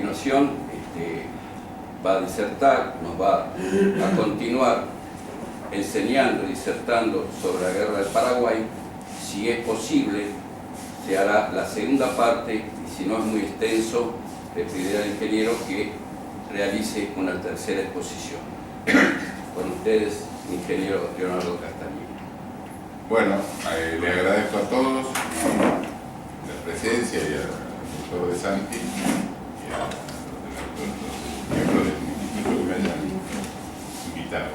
continuación va a disertar, nos va a continuar enseñando y disertando sobre la guerra del Paraguay. Si es posible, se hará la segunda parte, y si no es muy extenso, le pediré al ingeniero que realice una tercera exposición. Con ustedes, ingeniero Leonardo Castañeda. Bueno, le agradezco a todos la presencia y al doctor De Santi y a los miembros del instituto que me hayan invitado.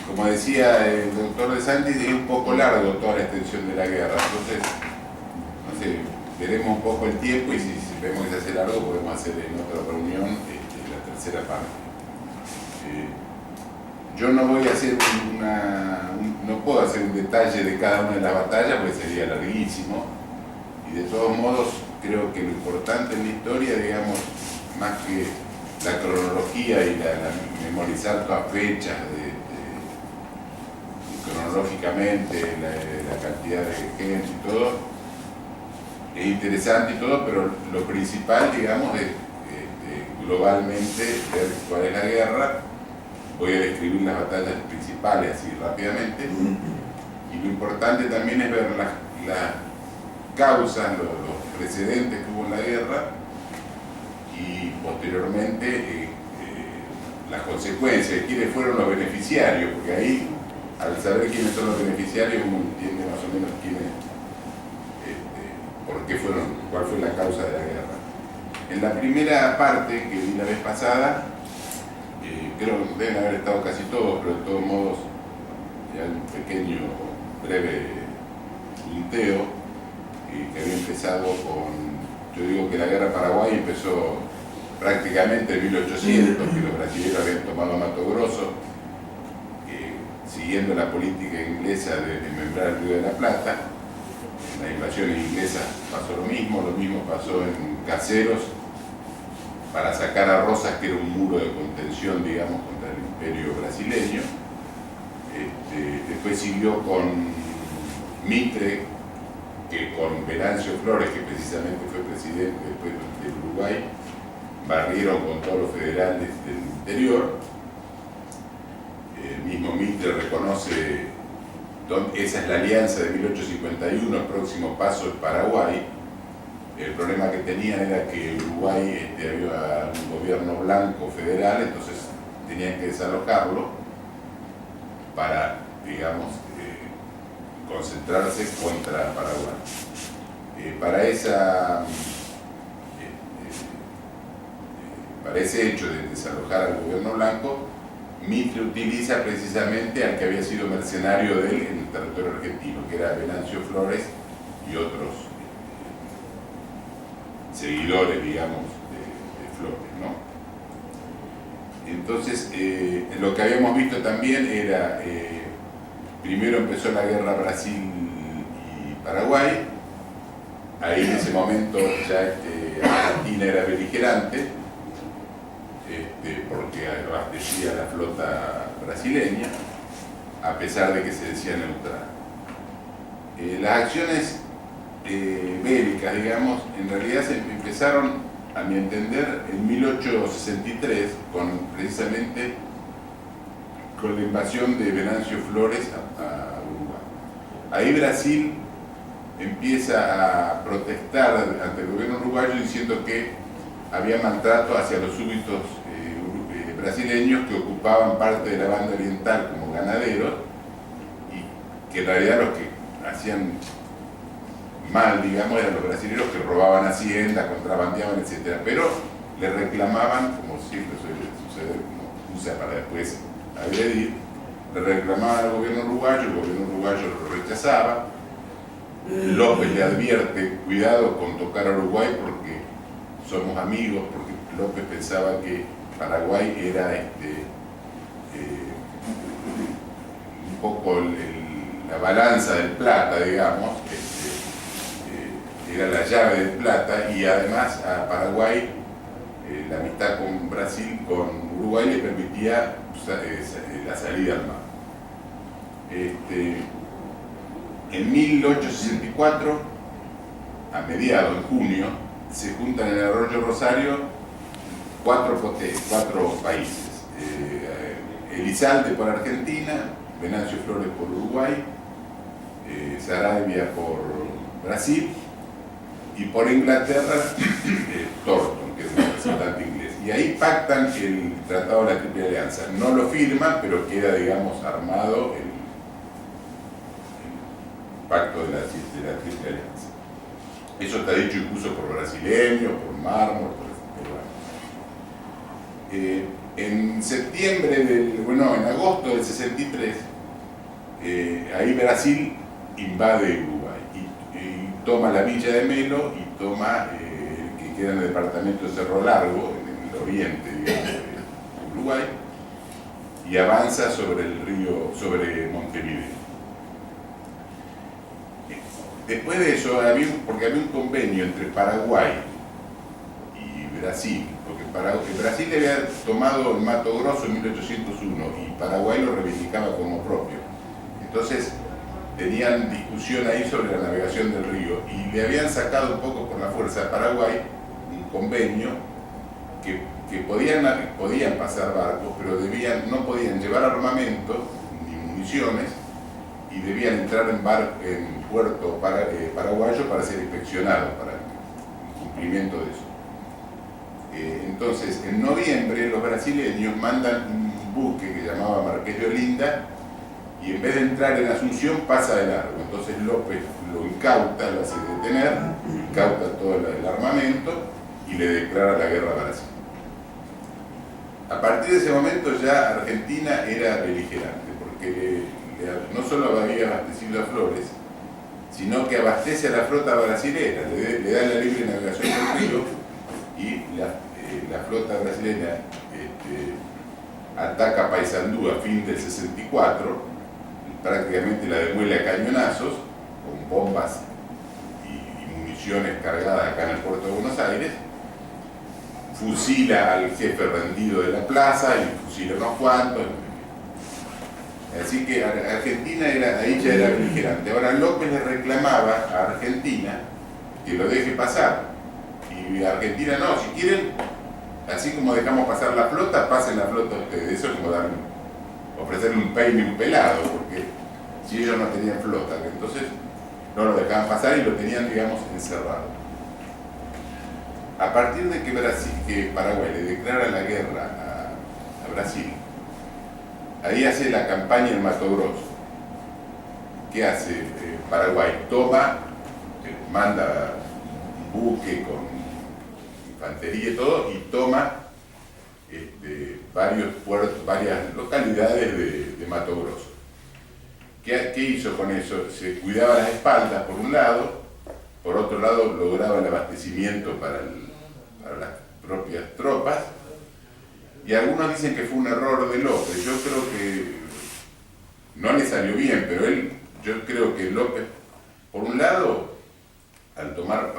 Como decía el doctor De Santi, es un poco largo toda la extensión de la guerra, entonces, no sé, veremos un poco el tiempo y si vemos que se hace largo podemos hacer en otra reunión la tercera parte. Yo no voy a hacer no puedo hacer un detalle de cada una de las batallas porque sería larguísimo, y de todos modos creo que lo importante en la historia, digamos, más que la cronología y memorizar todas fechas cronológicamente, la cantidad de gente y todo, es interesante y todo, pero lo principal, digamos, es globalmente ver cuál es la guerra. Voy a describir las batallas principales así rápidamente, y lo importante también es ver las causas, los precedentes que hubo en la guerra, y posteriormente las consecuencias, quiénes fueron los beneficiarios, porque ahí, al saber quiénes son los beneficiarios, uno entiende más o menos cuál fue la causa de la guerra. En la primera parte que vi la vez pasada, creo que deben haber estado casi todos, pero de todos modos, ya un pequeño, breve punteo, que había empezado yo digo que la guerra Paraguay empezó prácticamente en 1800, que los brasileños habían tomado Mato Grosso, siguiendo la política inglesa de desmembrar el Río de la Plata. En las invasiones inglesas pasó lo mismo pasó en Caseros, para sacar a Rosas, que era un muro de contención, digamos, contra el imperio brasileño. Después siguió con Mitre, que con Venancio Flores, que precisamente fue presidente después del Uruguay, barrieron con todos los federales del interior. El mismo Mitre reconoce, esa es la alianza de 1851, el próximo paso es Paraguay. El problema que tenían era que Uruguay había un gobierno blanco federal, entonces tenían que desalojarlo para, digamos, concentrarse contra Paraguay. Para ese hecho de desalojar al gobierno blanco, Mitre utiliza precisamente al que había sido mercenario de él en el territorio argentino, que era Venancio Flores y otros seguidores, digamos, de Flores, ¿no? Entonces, lo que habíamos visto también era, primero empezó la guerra Brasil y Paraguay. Ahí en ese momento ya Argentina era beligerante, porque abastecía la flota brasileña, a pesar de que se decía neutral. Las acciones bélicas, digamos, en realidad se empezaron, a mi entender, en 1863, precisamente con la invasión de Venancio Flores a Uruguay. Ahí Brasil empieza a protestar ante el gobierno uruguayo diciendo que había maltrato hacia los súbditos brasileños que ocupaban parte de la banda oriental como ganaderos, y que en realidad los que hacían mal, digamos, eran los brasileños que robaban haciendas, contrabandeaban, etc. Pero le reclamaban, como siempre suele suceder, como usa para después agredir, le reclamaban al gobierno uruguayo, el gobierno uruguayo lo rechazaba. López le advierte, cuidado con tocar a Uruguay porque somos amigos, porque López pensaba que Paraguay era un poco la balanza del plata, digamos, era la llave del plata, y además a Paraguay la amistad con Brasil, con Uruguay, le permitía la salida al mar. En 1864, a mediados de junio, se juntan en el Arroyo Rosario cuatro países. Elizalde por Argentina, Venancio Flores por Uruguay, Saravia por Brasil y por Inglaterra Thornton, que es el representante inglés. Y ahí pactan el Tratado de la Triple Alianza. No lo firman, pero queda, digamos, armado el pacto de la Triple Alianza. Eso está dicho incluso por brasileños, por Mármol, por peruanos. En en agosto del 63, ahí Brasil invade Uruguay y toma la villa de Melo y toma que queda en el departamento de Cerro Largo, en el oriente, digamos, de Uruguay, y avanza sobre el río, sobre Montevideo. Después de eso, porque había un convenio entre Paraguay y Brasil, porque Brasil había tomado el Mato Grosso en 1801 y Paraguay lo reivindicaba como propio. Entonces tenían discusión ahí sobre la navegación del río y le habían sacado un poco por la fuerza a Paraguay un convenio que podían pasar barcos, pero no podían llevar armamento ni municiones y debían entrar en puerto paraguayo para ser inspeccionados, para el cumplimiento de eso. Entonces, en noviembre los brasileños mandan un buque que llamaba Marqués de Olinda y en vez de entrar en Asunción pasa de largo. Entonces López lo incauta, lo hace detener, incauta todo el armamento y le declara la guerra a Brasil. A partir de ese momento ya Argentina era beligerante, porque no solo había abastecido a Flores, sino que abastece a la flota brasilera, le da la libre navegación del río y la flota brasileña ataca Paysandú a fin del 64, prácticamente la demuele a cañonazos, con bombas y municiones cargadas acá en el puerto de Buenos Aires, fusila al jefe rendido de la plaza y fusila unos cuantos. Así que Argentina ahí ya era beligerante. Ahora López le reclamaba a Argentina que lo deje pasar. Y Argentina no, si quieren, así como dejamos pasar la flota, pasen la flota ustedes. Eso es como ofrecerle un peine y un pelado, porque si ellos no tenían flota, entonces no lo dejaban pasar y lo tenían, digamos, encerrado. A partir de que Paraguay le declara la guerra a Brasil, ahí hace la campaña en Mato Grosso. ¿Qué hace Paraguay? Manda un buque con infantería y todo, y toma varias localidades de Mato Grosso. ¿Qué hizo con eso? Se cuidaba las espaldas por un lado, por otro lado lograba el abastecimiento para las propias tropas, y algunos dicen que fue un error de López. Yo creo que no le salió bien, pero yo creo que López, por un lado, al tomar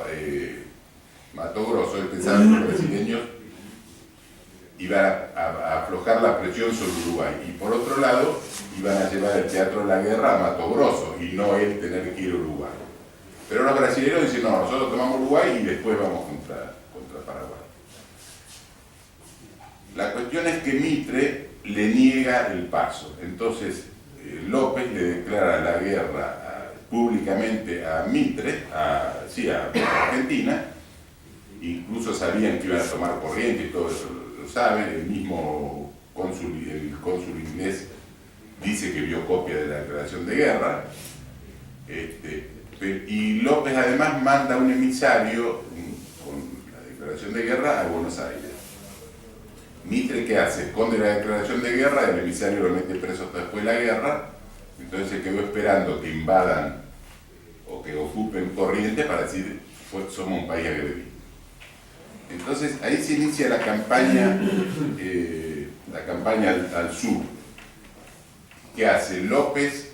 Mato Grosso, él pensaba que los brasileños iban a aflojar la presión sobre Uruguay, y por otro lado, iban a llevar el teatro de la guerra a Mato Grosso, y no él tener que ir a Uruguay. Pero los brasileños dicen, no, nosotros tomamos Uruguay y después vamos contra Paraguay. La cuestión es que Mitre le niega el paso. Entonces López le declara la guerra públicamente a Mitre, a Argentina. Incluso sabían que iban a tomar corriente y todo eso lo saben. El mismo cónsul inglés dice que vio copia de la declaración de guerra. Y López además manda un emisario con la declaración de guerra a Buenos Aires. Mitre, ¿qué hace? Esconde la declaración de guerra, el emisario lo mete preso hasta después de la guerra, entonces se quedó esperando que invadan o que ocupen Corrientes para decir, somos un país agredido. Entonces ahí se inicia la campaña al sur. ¿Qué hace? López,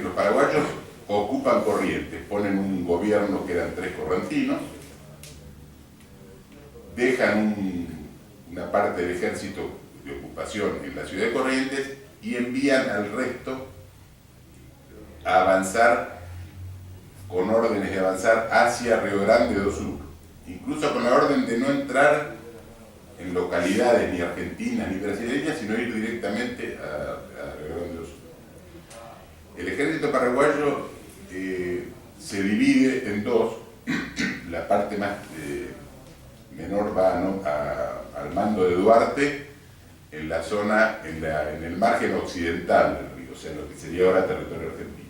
los paraguayos ocupan Corrientes, ponen un gobierno que eran 3 correntinos, dejan una parte del ejército de ocupación en la ciudad de Corrientes y envían al resto a avanzar, con órdenes de avanzar hacia Río Grande do Sul. incluso con la orden de no entrar en localidades ni argentinas ni brasileñas, sino ir directamente a Río Grande do Sul. El ejército paraguayo se divide en dos. La parte más menor va al mando de Duarte en la zona, en el margen occidental del río, o sea, lo que sería ahora territorio argentino.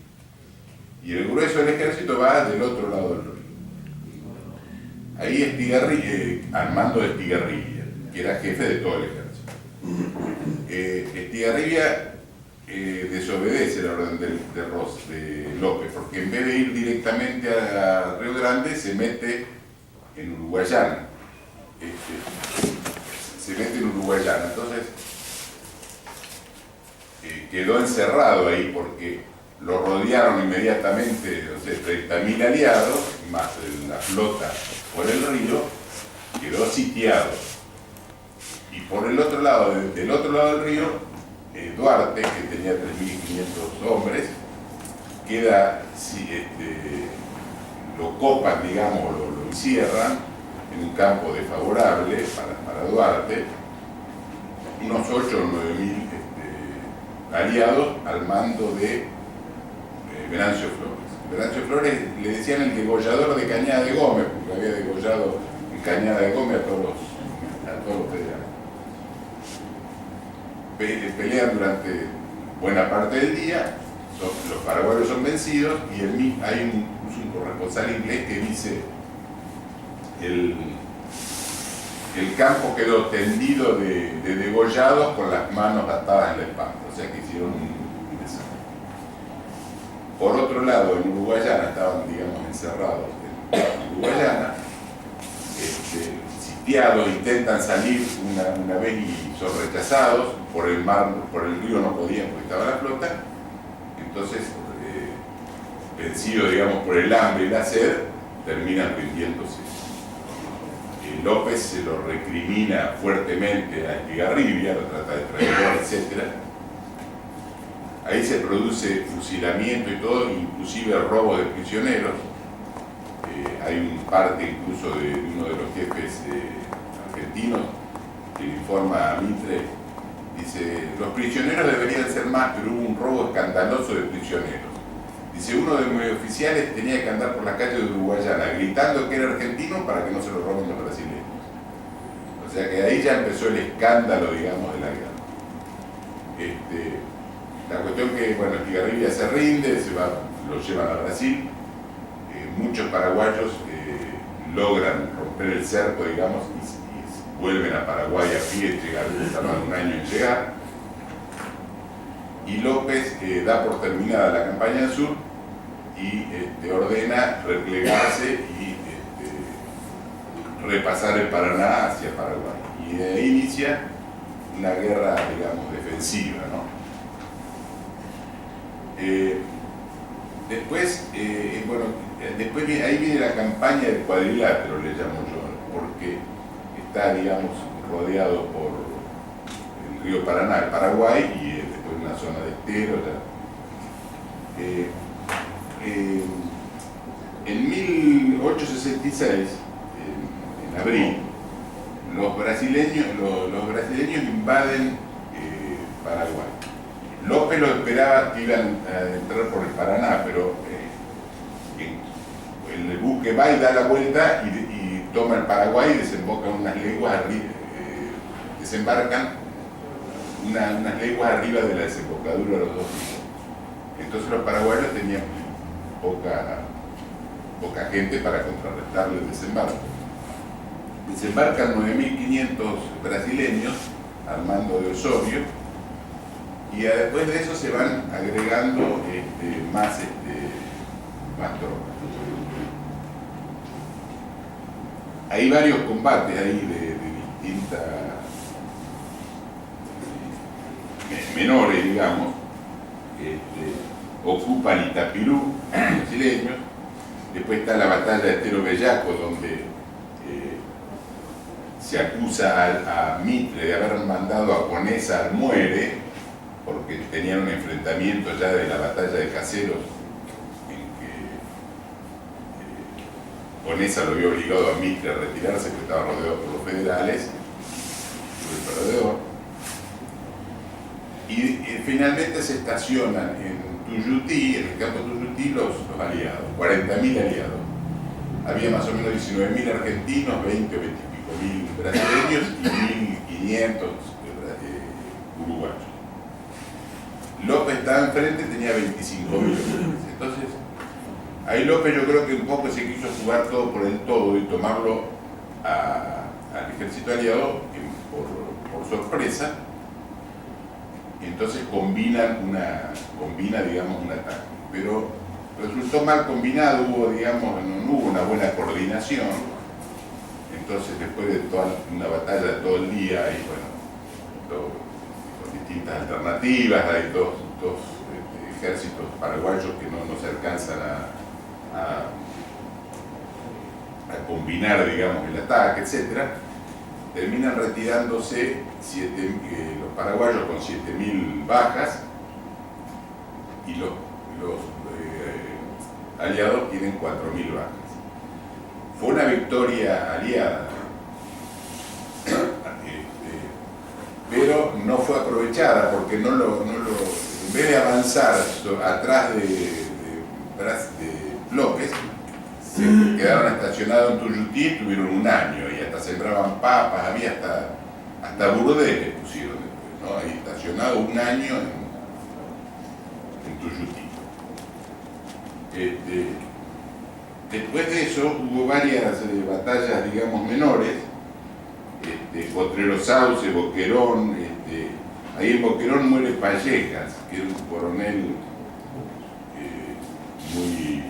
Y el grueso del ejército va del otro lado del río. Ahí Estigarribia, al mando de Estigarribia, que era jefe de todo el ejército. Estigarribia desobedece la orden de López, porque en vez de ir directamente a Río Grande, se mete en Uruguayana. Entonces quedó encerrado ahí porque lo rodearon inmediatamente, no sé, 30.000 aliados, más la flota por el río, quedó sitiado. Y por el otro lado, del otro lado del río, Duarte, que tenía 3.500 hombres, queda, lo copan, digamos, lo encierran en un campo desfavorable para Duarte, unos 8 o 9.000 aliados al mando de Venancio Flores. Venancio Flores le decían el degollador de Cañada de Gómez, porque había degollado en Cañada de Gómez a todos los federales. Pelean durante buena parte del día, los paraguayos son vencidos y hay un corresponsal inglés que dice el campo quedó tendido de degollados con las manos atadas en la espalda, o sea que hicieron un desastre. Por otro lado, en Uruguayana estaban, digamos, encerrados en Uruguayana, sitiados, intentan salir una vez y son rechazados, por el mar, por el río no podían porque estaba la flota, entonces, vencidos, digamos, por el hambre y la sed, terminan rindiéndose. López se lo recrimina fuertemente a Estigarribia, lo trata de traidor, etc. Ahí se produce fusilamiento y todo, inclusive robo de prisioneros. Hay un parte incluso de uno de los jefes argentinos que le informa a Mitre, dice, los prisioneros deberían ser más, pero hubo un robo escandaloso de prisioneros. Dice, uno de mis oficiales tenía que andar por la calle de Uruguayana gritando que era argentino para que no se lo roben los brasileños. O sea que ahí ya empezó el escándalo, digamos, de la guerra. La cuestión que, bueno, Estigarribia se rinde, lo llevan a Brasil. Muchos paraguayos logran romper el cerco, digamos, y vuelven a Paraguay a pie, tardan un año en llegar. Y López da por terminada la campaña del sur y ordena replegarse y repasar el Paraná hacia Paraguay. Y de ahí inicia una guerra, digamos, defensiva, ¿no? Después ahí viene la campaña del cuadrilátero, le llamo yo, porque está, digamos, rodeado por el río Paraná, el Paraguay, y después una zona de estero. En 1866, en abril, los brasileños invaden Paraguay. López lo esperaba que iban a entrar por el Paraná, pero el buque va y da la vuelta y toma el Paraguay y desemboca unas leguas arriba, desembarcan unas leguas arriba de la desembocadura de los dos ríos. Entonces los paraguayos tenían poca gente para contrarrestarle el desembarco. Desembarcan 9.500 brasileños al mando de Osorio, y después de eso se van agregando más tropas. Hay varios combates ahí de distintas menores, digamos. Ocupan Itapirú, los brasileños. Después está la batalla de Estero Bellaco, donde se acusa a Mitre de haber mandado a Conesa al Muere, porque tenían un enfrentamiento ya de la batalla de Caseros, en que Conesa lo había obligado a Mitre a retirarse, que estaba rodeado por los federales, por el perdedor. Y finalmente se estacionan en Tuyutí, en el campo Tuyutí, los aliados, 40.000 aliados. Había más o menos 19.000 argentinos, 20 o 20 y pico mil brasileños y 1.500 uruguayos. López estaba enfrente, tenía 25.000 hombres. Entonces, ahí López yo creo que un poco se quiso jugar todo por el todo y tomarlo al ejército aliado por sorpresa. Y entonces combina, digamos, un ataque. Pero resultó mal combinado, digamos, no hubo una buena coordinación. Entonces, después de toda una batalla de todo el día, y bueno, con distintas alternativas, hay dos ejércitos paraguayos que no se alcanzan a combinar, digamos, el ataque, etc. Terminan retirándose los paraguayos con 7.000 bajas y los aliados tienen 4.000 bajas. Fue una victoria aliada, pero no fue aprovechada porque en vez de avanzar atrás de López, se quedaron estacionados en Tuyutí, estuvieron un año y hasta sembraban papas, había hasta burdeles pusieron después, ¿no? Ahí estacionado un año en Tuyutí. Después de eso hubo varias batallas, digamos, menores, Potrero Sauce, Boquerón, ahí en Boquerón muere Pallejas, que era un coronel muy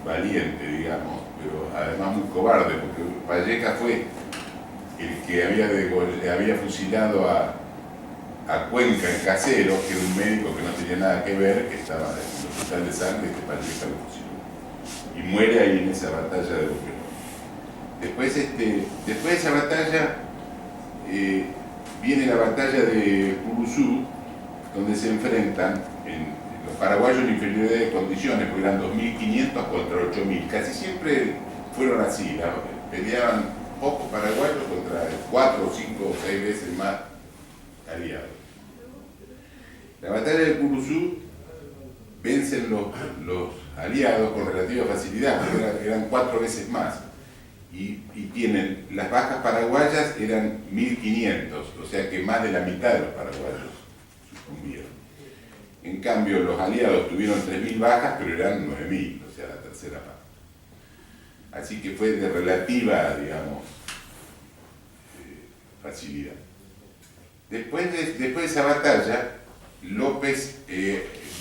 valiente, digamos, pero además muy cobarde, porque Pallejas fue el que había fusilado a Cuenca, el casero, que era un médico que no tenía nada que ver, que estaba en el hospital de sangre, que Pallejas lo fusiló. Y muere ahí en esa batalla de Boquerón. Después de esa batalla viene la batalla de Puruzú, donde se enfrentan los paraguayos en inferioridad de condiciones, porque eran 2.500 contra 8.000. Casi siempre fueron así, ¿no? Peleaban pocos paraguayos contra 4, 5 o 6 veces más aliados. La batalla de Puruzú vencen los aliados con relativa facilidad, porque eran 4 veces más. Y tienen, las bajas paraguayas eran 1.500, o sea que más de la mitad de los paraguayos sucumbieron. En cambio, los aliados tuvieron 3.000 bajas, pero eran 9.000, o sea, la tercera parte. Así que fue de relativa, digamos, facilidad. Después de esa batalla, López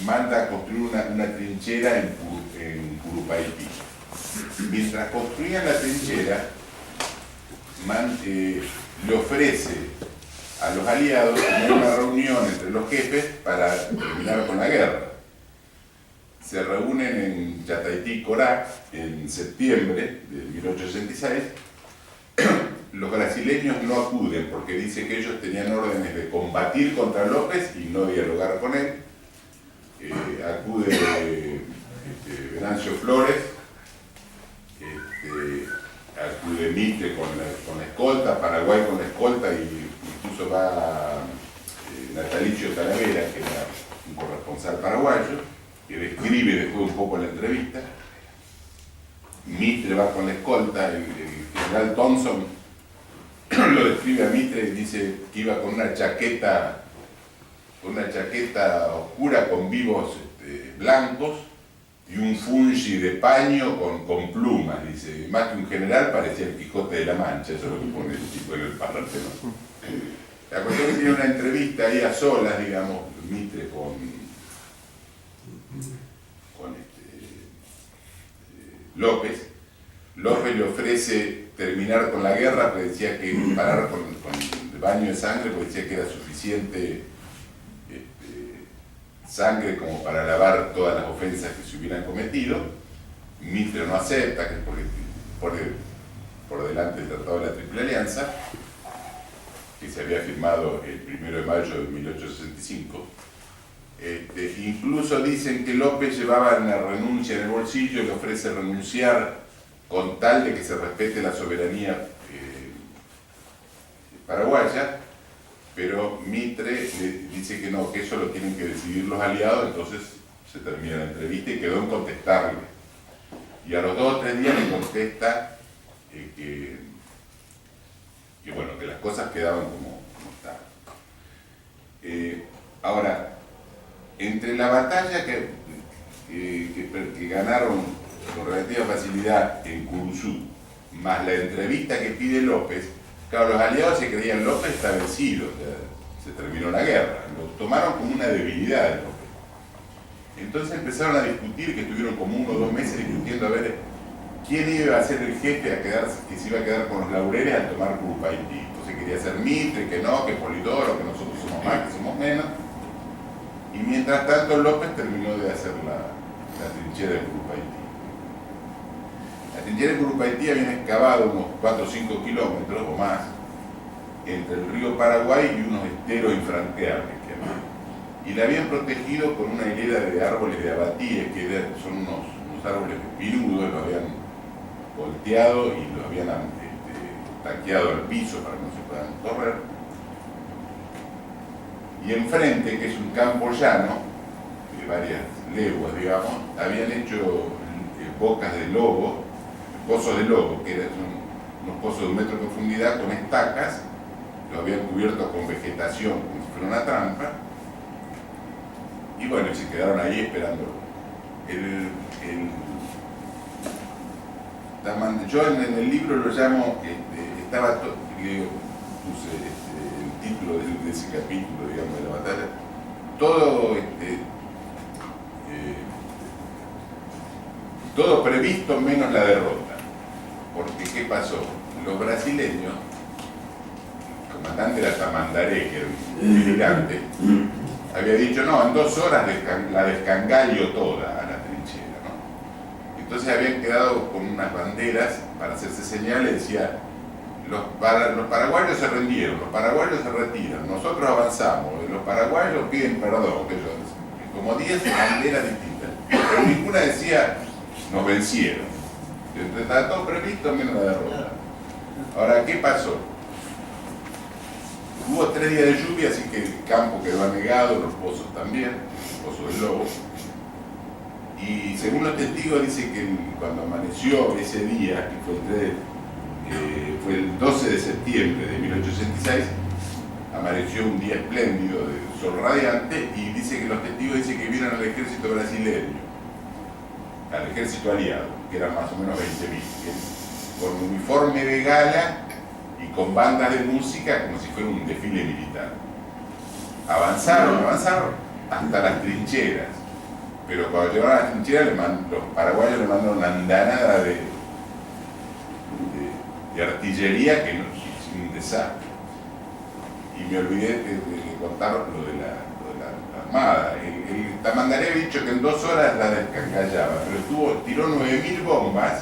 manda a construir una trinchera en Curupaití. Mientras construían la trinchera, le ofrece a los aliados tener una reunión entre los jefes para terminar con la guerra. Se reúnen en Yataití, Corá, en septiembre de 1866. Los brasileños no acuden porque dice que ellos tenían órdenes de combatir contra López y no dialogar con él. Acude Venancio Flores, acude Mitre con la escolta, Paraguay con la escolta, y incluso va Natalicio Talavera, que era un corresponsal paraguayo, que describe después un poco la entrevista. Mitre va con la escolta, el general Thompson lo describe a Mitre y dice que iba con una chaqueta oscura con vivos blancos y un fungi de paño con plumas, dice, más que un general parecía el Quijote de la Mancha, eso es lo que pone el tipo en el parlante, ¿no? La cuestión es que tiene una entrevista ahí a solas, digamos, Mitre con López. López le ofrece terminar con la guerra, porque decía que parar con el baño de sangre, porque decía que era suficiente sangre como para lavar todas las ofensas que se hubieran cometido. Mitre no acepta, que por delante del Tratado de la Triple Alianza, que se había firmado el 1 de mayo de 1865. Incluso dicen que López llevaba la renuncia en el bolsillo y le ofrece renunciar con tal de que se respete la soberanía paraguaya, pero Mitre le dice que no, que eso lo tienen que decidir los aliados. Entonces se termina la entrevista y quedó en contestarle. Y a los 2 o 3 días le contesta que bueno, que las cosas quedaban como estaban. Ahora, entre la batalla que ganaron con relativa facilidad en Curuzú, más la entrevista que pide López, claro, los aliados se creían López está vencido, o sea, se terminó la guerra, lo tomaron como una debilidad de López. Entonces empezaron a discutir, que estuvieron como 1 o 2 meses discutiendo a ver quién iba a ser el jefe que se iba a quedar con los laureles al tomar Curupaytí. Entonces quería ser Mitre, que no, que Polidoro, que nosotros somos más, que somos menos. Y mientras tanto López terminó de hacer la trinchera de Curupaytí. La trinchera de Curupaytí habían excavado unos 4 o 5 kilómetros o más entre el río Paraguay y unos esteros infranqueables que había. Y la habían protegido con una hilera de árboles de abatíes, que son unos árboles espinudos, lo habían volteado y lo habían taqueado al piso para que no se puedan correr. Y enfrente, que es un campo llano, de varias leguas, digamos, habían hecho bocas de lobo, pozos de lobo, que eran unos pozos de 1 metro de profundidad con estacas, lo habían cubierto con vegetación como si fuera una trampa, y bueno, se quedaron ahí esperando. Yo en el libro lo llamo, puse el título de ese capítulo, digamos, de la batalla, todo previsto menos la derrota. Porque ¿qué pasó? Los brasileños, el comandante era Tamandaré, que era un militante, había dicho, no, en 2 horas la descangallo toda a la trinchera, ¿no? Entonces habían quedado con unas banderas para hacerse señales, decía, los paraguayos se rendieron, los paraguayos se retiran, nosotros avanzamos, los paraguayos piden perdón, como 10 banderas distintas, pero ninguna decía, nos vencieron. Entonces estaba todo previsto menos la derrota. Ahora, ¿qué pasó? Hubo 3 días de lluvia, así que el campo quedó anegado, los pozos también, el pozo del lobo. Y según los testigos dice que cuando amaneció ese día, que fue el 12 de septiembre de 1866, amaneció un día espléndido de sol radiante, y dice que los testigos dicen que vieron al ejército brasileño, al ejército aliado, que eran más o menos 20.000, con uniforme de gala y con bandas de música como si fuera un desfile militar. Avanzaron hasta las trincheras, pero cuando llegaron a las trincheras los paraguayos le mandaron una andanada de artillería que no hizo un desastre. Y me olvidé de contar lo de la armada. El Tamandaré había dicho que en 2 horas la descangallaba, pero tiró 9.000 bombas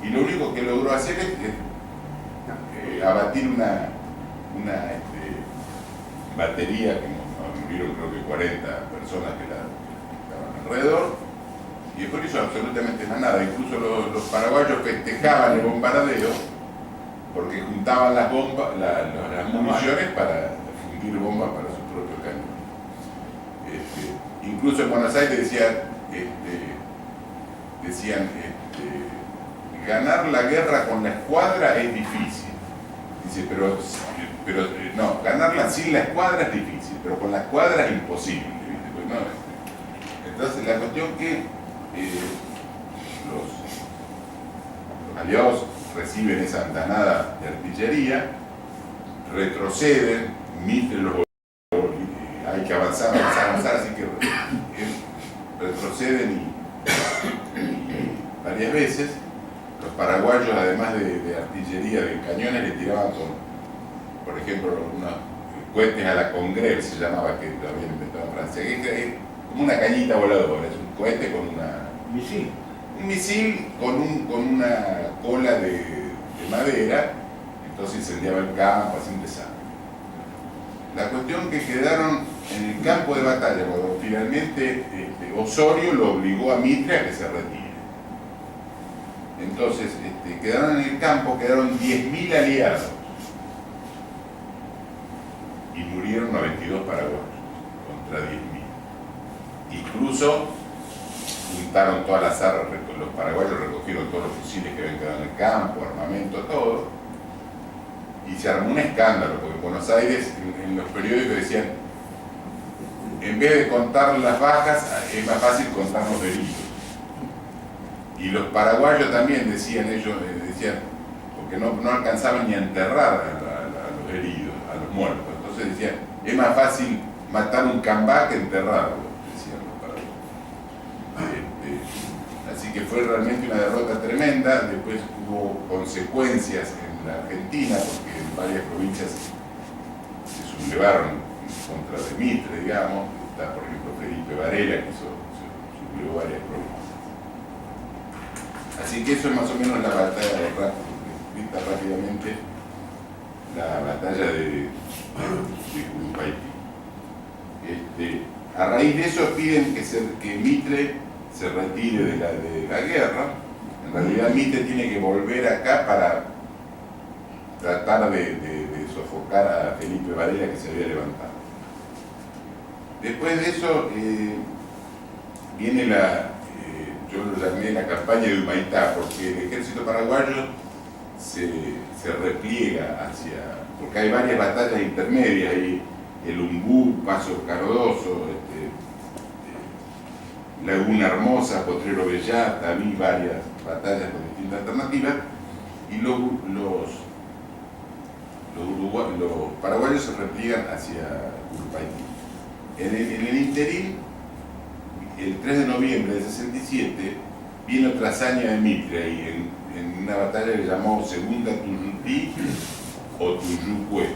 y lo único que logró hacer es abatir una batería que murieron creo que 40 personas que estaban alrededor, y después no hizo absolutamente más nada. Incluso los paraguayos festejaban el bombardeo porque juntaban las municiones para fundir bombas para sus propios cañones. Incluso en Buenos Aires decían ganar la guerra con la escuadra es difícil. Dice, pero no, ganarla sin la escuadra es difícil, pero con la escuadra es imposible. Pues no, entonces la cuestión que los aliados reciben esa andanada de artillería, retroceden, Mitre los hay que avanzar, así que retroceden y varias veces. Los paraguayos, además de artillería, de cañones, le tiraban por ejemplo, unos cohetes a la Congreve, se llamaba, que lo habían inventado en Francia, que es como una cañita voladora, es un cohete con un misil con una cola de madera, entonces incendiaba el campo, así un desastre. La cuestión que quedaron en el campo de batalla, cuando finalmente Osorio lo obligó a Mitre a que se retire. Entonces, quedaron en el campo, quedaron 10.000 aliados y murieron 92 paraguayos contra 10.000. Incluso juntaron todas las armas, los paraguayos recogieron todos los fusiles que habían quedado en el campo, armamento, todo, y se armó un escándalo, porque en Buenos Aires, en los periódicos decían, en vez de contar las bajas, es más fácil contar los heridos. Y los paraguayos también decían, decían, porque no alcanzaban ni a enterrar a los heridos, a los muertos. Entonces decían, es más fácil matar un cambá que enterrarlo, decían los paraguayos. Así que fue realmente una derrota tremenda. Después hubo consecuencias en la Argentina, porque en varias provincias se sublevaron contra de Mitre, digamos. Está, por ejemplo, Felipe Varela, que sublevó varias provincias. Así que eso es más o menos la batalla vista rápidamente, la batalla de Curupaytí. A raíz de eso piden que Mitre se retire de la guerra. En realidad Mitre tiene que volver acá para tratar de sofocar a Felipe Varela, que se había levantado. Después de eso viene yo lo llamé la campaña de Humaitá, porque el ejército paraguayo se repliega porque hay varias batallas intermedias, y el Umbú, Paso Cardoso, Laguna Hermosa, Potrero Bellata, vi varias batallas con distintas alternativas, y los paraguayos se repliegan hacia Curupaytí. En el interín, el 3 de noviembre del 67, viene otra hazaña de Mitre, y en una batalla que llamó Segunda Tuyutí o Tuyucue.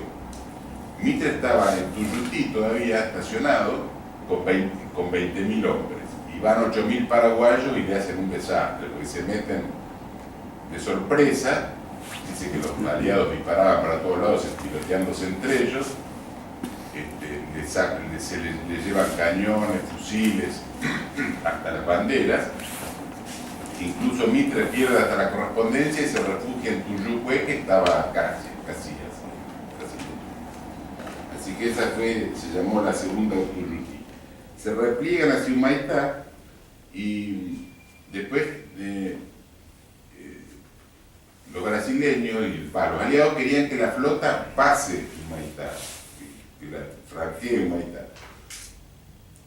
Mitre estaba en Tuyutí todavía estacionado con 20.000 hombres, y van 8.000 paraguayos y le hacen un desastre, porque se meten de sorpresa. Dice que los aliados disparaban para todos lados, tiroteándose entre ellos. Le llevan cañones, fusiles, hasta las banderas. Incluso Mitre pierde hasta la correspondencia y se refugia en Tuyucue, que estaba casi así. Así que esa se llamó la segunda Tuyutí. Se repliegan hacia Humaitá, y después los brasileños y los aliados querían que la flota pase Humaitá, que la franquee Humaitá.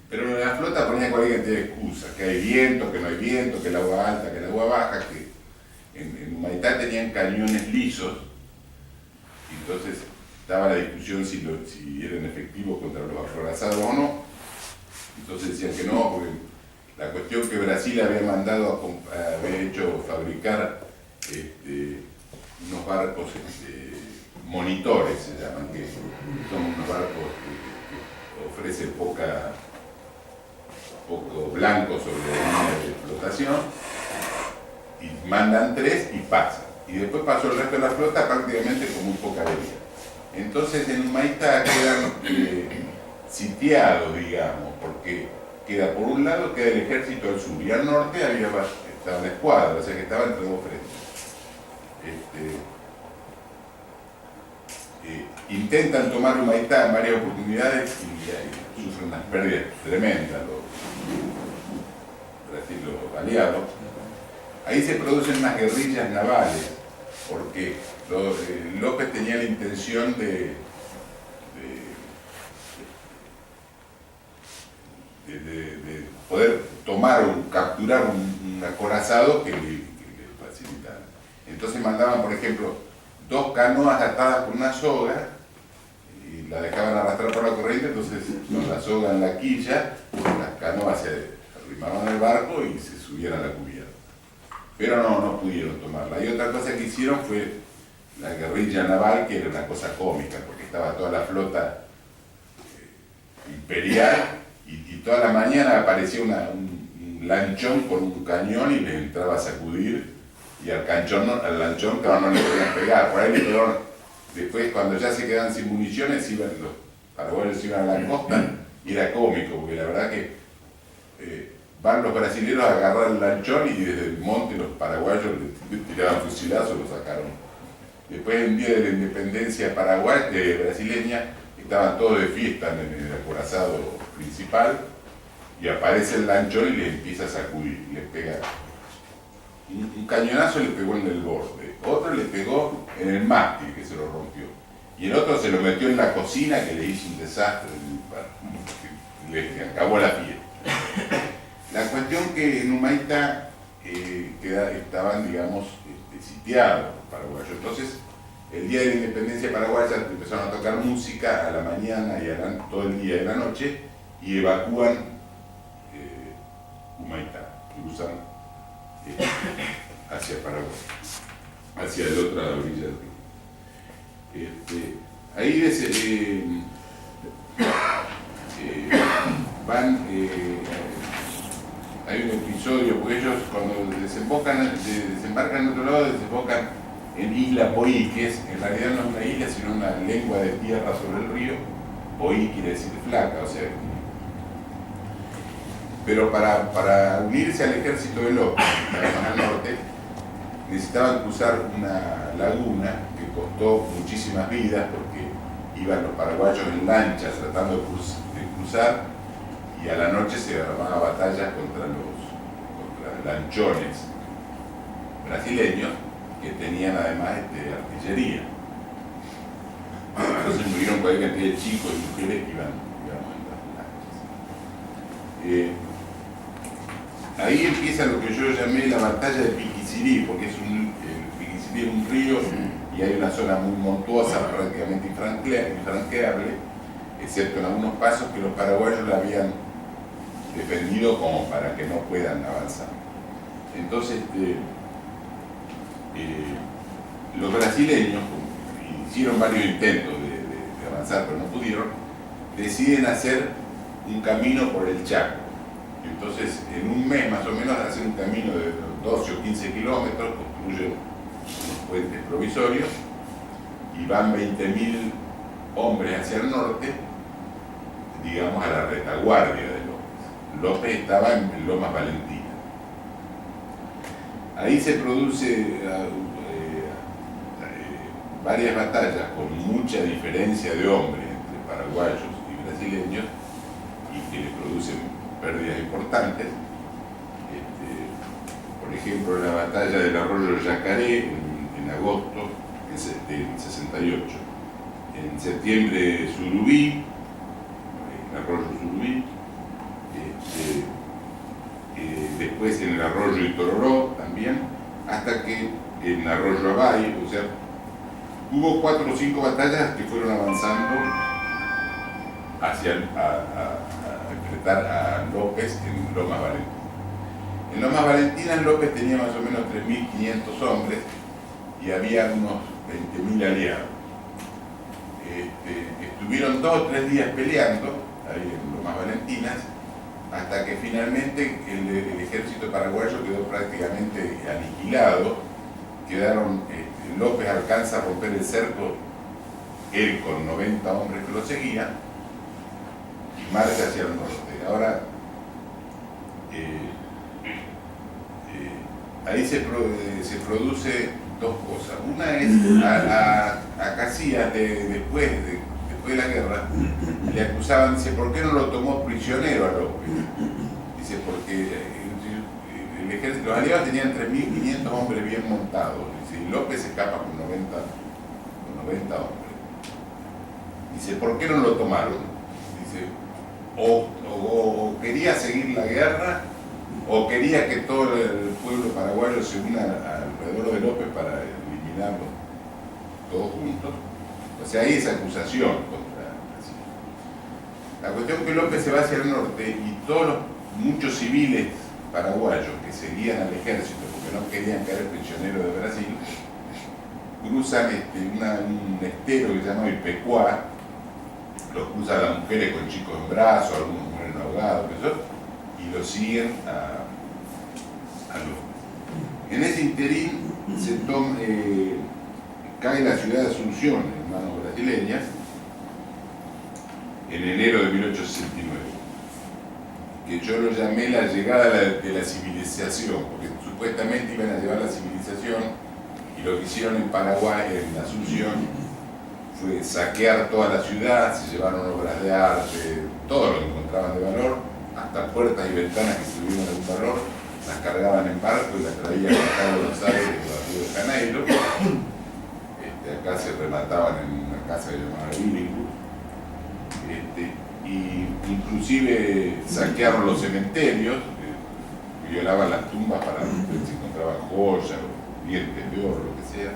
Pero la flota ponía cualquier cantidad de excusas, que hay viento, que no hay viento, que el agua alta, que el agua baja, que en Humaitá tenían cañones lisos, y entonces estaba la discusión si eran efectivos contra los acorazados o no. Entonces decían que no, porque la cuestión que Brasil había mandado había hecho fabricar unos barcos monitores, se llaman, que son unos barcos que ofrecen poco blanco sobre la línea de flotación, y mandan 3 y pasan. Y después pasó el resto de la flota prácticamente con muy poca herida. Entonces en Humaitá quedan sitiados, digamos, porque queda por un lado queda el ejército al sur, y al norte estaba la escuadra, o sea que estaba entre dos frentes. Intentan tomar Humaitá en varias oportunidades y sufren unas pérdidas tremendas los aliados. Ahí se producen unas guerrillas navales, porque López tenía la intención de poder capturar un acorazado que le facilitara. Entonces mandaban, por ejemplo, 2 canoas atadas con una soga, y la dejaban arrastrar por la corriente. Entonces con la soga en la quilla, las canoas se arrimaban al barco y se subían a la cubierta. Pero no pudieron tomarla. Y otra cosa que hicieron fue la guerrilla naval, que era una cosa cómica, porque estaba toda la flota imperial, y toda la mañana aparecía un lanchón con un cañón y les entraba a sacudir, y al lanchón no le podían pegar. Por ahí le pegaron. Después, cuando ya se quedaban sin municiones, los paraguayos iban a la costa, y era cómico, porque la verdad que van los brasileños a agarrar el lanchón y desde el monte los paraguayos le tiraban fusilazos, lo sacaron. Después, el día de la independencia brasileña, estaban todos de fiesta en el acorazado principal y aparece el lanchón y le empieza a sacudir, le pega. Un cañonazo le pegó en el borde, otro le pegó en el mástil, que se lo rompió, y el otro se lo metió en la cocina, que le hizo un desastre, que le acabó la fiesta. La cuestión que en Humaitá estaban, digamos, sitiados los paraguayos. Entonces, el día de la independencia paraguaya empezaron a tocar música a la mañana y todo el día y la noche, y evacúan Humaitá, cruzan hacia Paraguay, hacia la otra orilla del río. Ahí hay un episodio, porque ellos cuando desembarcan en otro lado, desembocan en Isla Poí, que en realidad no es una isla, sino una lengua de tierra sobre el río. Poí quiere decir flaca, o sea. Pero para unirse al ejército de López, al norte, necesitaban cruzar una laguna que costó muchísimas vidas, porque iban los paraguayos en lanchas tratando de cruzar, y a la noche se armaban batallas contra lanchones brasileños que tenían además artillería. Entonces murieron cualquier cantidad de chicos y mujeres que iban en las lanchas. Ahí empieza lo que yo llamé la batalla de Piquicirí, porque Piquicirí es un río y hay una zona muy montuosa, prácticamente infranqueable, excepto en algunos pasos que los paraguayos la habían defendido como para que no puedan avanzar. Entonces, los brasileños hicieron varios intentos de avanzar, pero no pudieron, deciden hacer un camino por el Chaco. Entonces, en un mes más o menos hacen un camino de 12 o 15 kilómetros, construyen unos puentes provisorios y van 20.000 hombres hacia el norte, digamos a la retaguardia de López. López estaba en Lomas Valentina. Ahí se produce varias batallas con mucha diferencia de hombres entre paraguayos y brasileños y que les producen pérdidas importantes. Por ejemplo, la batalla del arroyo Yacaré en agosto del 68. En septiembre Surubí, el arroyo Surubí. Después en el arroyo Itororó también, hasta que en arroyo Abay, o sea, hubo 4 o 5 batallas que fueron avanzando hacia enfrentar a López en Lomas Valentina. En Lomas Valentina López tenía más o menos 3.500 hombres y había unos 20.000 aliados. Estuvieron 2 o 3 días peleando ahí en Lomas Valentinas, hasta que finalmente el ejército paraguayo quedó prácticamente aniquilado. López alcanza a romper el cerco, él con 90 hombres que lo seguían, y marcha hacia el norte. Ahora, ahí se produce 2 cosas. Una es a Casillas después de la guerra, le acusaban, dice, ¿por qué no lo tomó prisionero a López? Dice, porque el ejército, los aliados tenían 3.500 hombres bien montados, dice, y López escapa con 90 hombres. Dice, ¿por qué no lo tomaron? Dice, o quería seguir la guerra, o quería que todo el pueblo paraguayo se una alrededor de López para eliminarlos todos juntos. O sea, hay esa acusación contra Brasil. La cuestión es que López se va hacia el norte y muchos civiles paraguayos que seguían al ejército porque no querían caer prisioneros de Brasil, cruzan un estero que se llama Ipecuá, los cruzan las mujeres con chicos en brazos, algunos mueren ahogados, y los siguen a López. En ese interín cae la ciudad de Asunción en manos brasileñas en enero de 1869. que yo lo llamé la llegada de la civilización, porque supuestamente iban a llevar la civilización, y lo que hicieron en Paraguay, en Asunción, fue saquear toda la ciudad, se llevaron obras de arte, todo lo que encontraban de valor, hasta puertas y ventanas que tuvieron algún valor, las cargaban en barco y las traían acá a Buenos Aires o a Río de Janeiro. Acá se remataban en una casa que se llamaba Billingham. Y inclusive saquearon los cementerios, violaban las tumbas para ver si encontraban joyas o dientes de oro, lo que sea.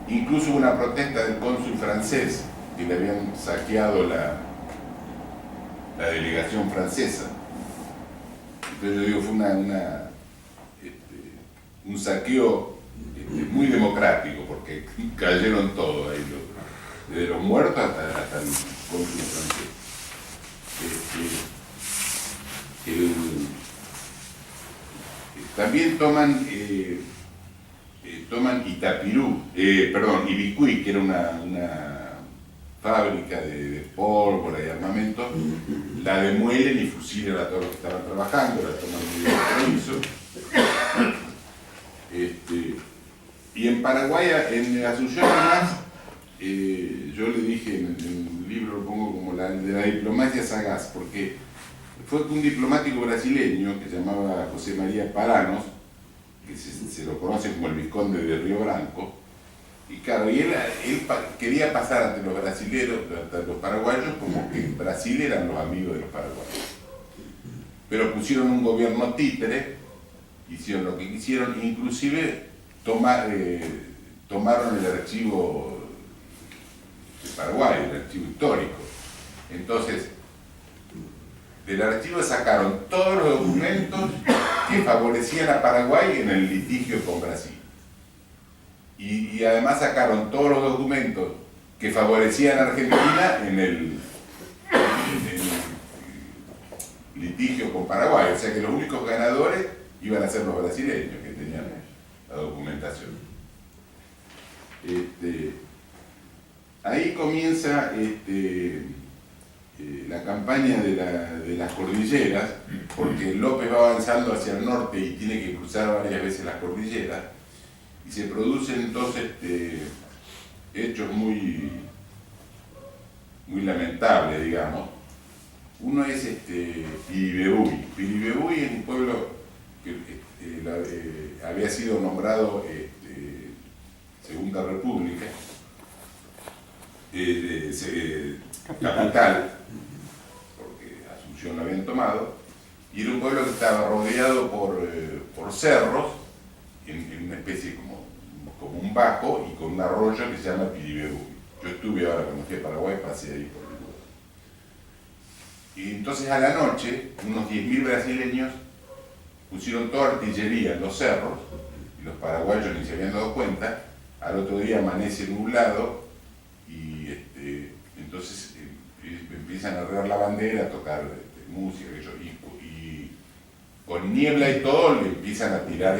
Incluso hubo una protesta del cónsul francés que le habían saqueado la delegación francesa. Entonces yo digo, fue un saqueo muy democrático, porque cayeron todos ahí, desde los muertos hasta el cónsul francés. También toman Itapirú, Ibicuy, que era una fábrica de pólvora y armamento, la demuelen y fusilan a todos los que estaban trabajando, la toman muy bien permiso. Y en Paraguay, en Asunción además, yo le dije en el libro, lo pongo como de la diplomacia sagaz, porque fue un diplomático brasileño que se llamaba José María Paranos, que se lo conoce como el Vizconde de Río Branco, y claro, y él quería pasar ante los brasileños, ante los paraguayos, como que Brasil eran los amigos de los paraguayos. Pero pusieron un gobierno títere, hicieron lo que quisieron, inclusive tomaron el archivo de Paraguay, el archivo histórico. Entonces, del archivo sacaron todos los documentos que favorecían a Paraguay en el litigio con Brasil. Y además sacaron todos los documentos que favorecían a Argentina en el litigio con Paraguay. O sea que los únicos ganadores iban a ser los brasileños, que tenían la documentación. Ahí comienza la campaña de las cordilleras, porque López va avanzando hacia el norte y tiene que cruzar varias veces las cordilleras, y se producen entonces hechos muy lamentables, digamos. Uno es Piribebuy. Piribebuy es un pueblo que había sido nombrado Segunda República, capital, porque Asunción lo habían tomado, y era un pueblo que estaba rodeado por cerros, en una especie como un bajo y con un arroyo que se llama Piribebuy. Yo estuve ahora, cuando fui a Paraguay, pasé ahí por el lugar. Y entonces a la noche, unos 10.000 brasileños pusieron toda artillería en los cerros, y los paraguayos ni se habían dado cuenta. Al otro día amanece nublado, y entonces empiezan a arrear la bandera, a tocar música, y con niebla y todo le empiezan a tirar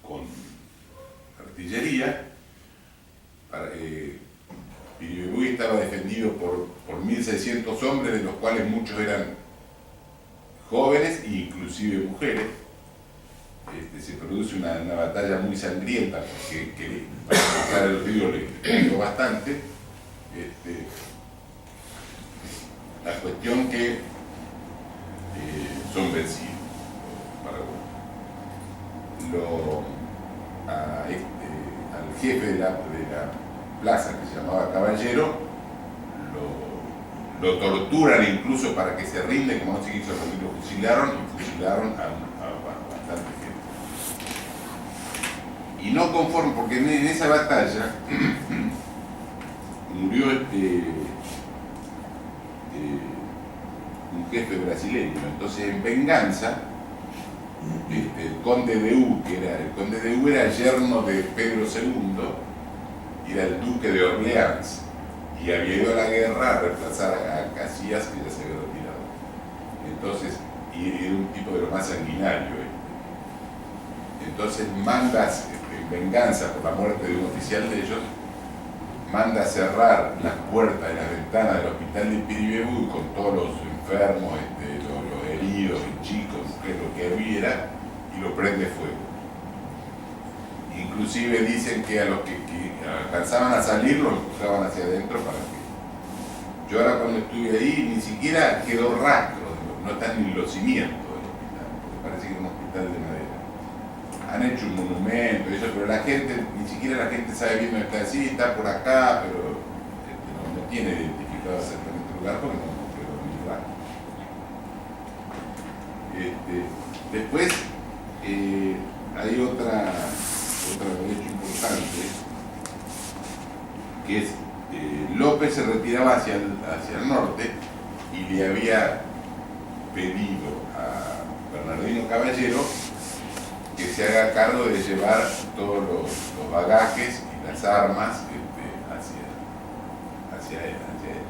con artillería. Piribebuy estaba defendido por 1.600 hombres, de los cuales muchos eran jóvenes e inclusive mujeres. Se produce una batalla muy sangrienta, porque para cruzar el río le costó bastante. La cuestión que son vencidos al jefe de la plaza, que se llamaba Caballero, lo torturan incluso para que se rinde, como no se quiso rendir, lo fusilaron, y fusilaron a bastante gente. Y no conforme, porque en esa batalla murió un jefe brasileño. Entonces, en venganza, el conde de U, era yerno de Pedro II, y era el duque de Orleans, y había ido a la guerra a reemplazar a Casillas, que ya se había retirado. Entonces, y era un tipo de lo más sanguinario. Entonces mandas, en venganza por la muerte de un oficial de ellos, manda cerrar las puertas y las ventanas del hospital de Piribebú con todos los enfermos, los heridos, chicos, lo que hubiera, y lo prende fuego. Inclusive dicen que a los que alcanzaban a salir los empujaban hacia adentro para que... Yo ahora cuando estuve ahí ni siquiera quedó rastro, no están ni los cimientos del hospital, porque parece que es un hospital de madera. Han hecho un monumento, eso, pero la gente, ni siquiera la gente sabe bien dónde está, sí, está por acá, pero no tiene identificado exactamente el lugar porque no quedó ni rastro. Después hay otro hecho importante, que es López se retiraba hacia el norte y le había pedido a Bernardino Caballero que se haga cargo de llevar todos los bagajes y las armas hacia él.